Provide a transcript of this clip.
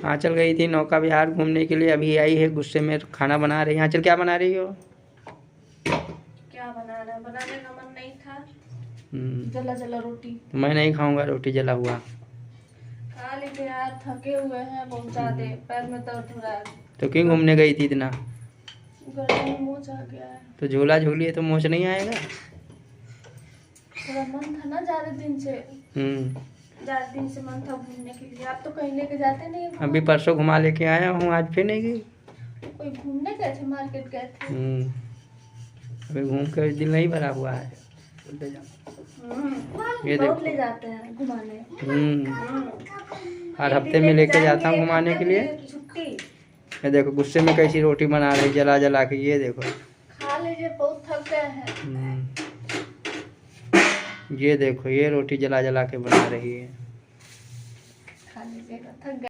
आंचल गई थी नौका विहार घूमने के लिए, अभी आई है गुस्से में खाना बना रही है। आंचल क्या बना रही हो? क्या बनाना, बनाने का मन नहीं था। जला जला रोटी। मैं नहीं खाऊंगा रोटी जला हुआ। खा लेते यार, थके हुए हैं बहुत ज्यादा, पैर में दर्द हो रहा है। तो क्यों घूमने गई थी इतना? गर्दन में मोच आ गया है। तो झूला झूलिए तो मोच नहीं आएगा। थोड़ा मन था ना ज्यादा दिन से। ज्यादा दिन से मन था घूमने के लिए। आप तो कहीं लेके जाते नहीं है। अभी परसों घुमा लेके आया हूँ, आज फिर नहीं गई। कोई घूमने गए थे, मार्केट गए थे। अभी घूम के दिल नहीं भरा हुआ है। ले जाओ। ये देखो ले जाते हैं घुमाने। हर हफ्ते में लेके जाता हूँ घुमाने के लिए। छुट्टी। ये देखो गुस्से में कैसी रोटी बना रही जला जला के, ये देखो। खा लीजिए, बहुत थक गए हैं। ये देखो ये रोटी जला जला के बना रही है। खा लीजिएगा, थक गए।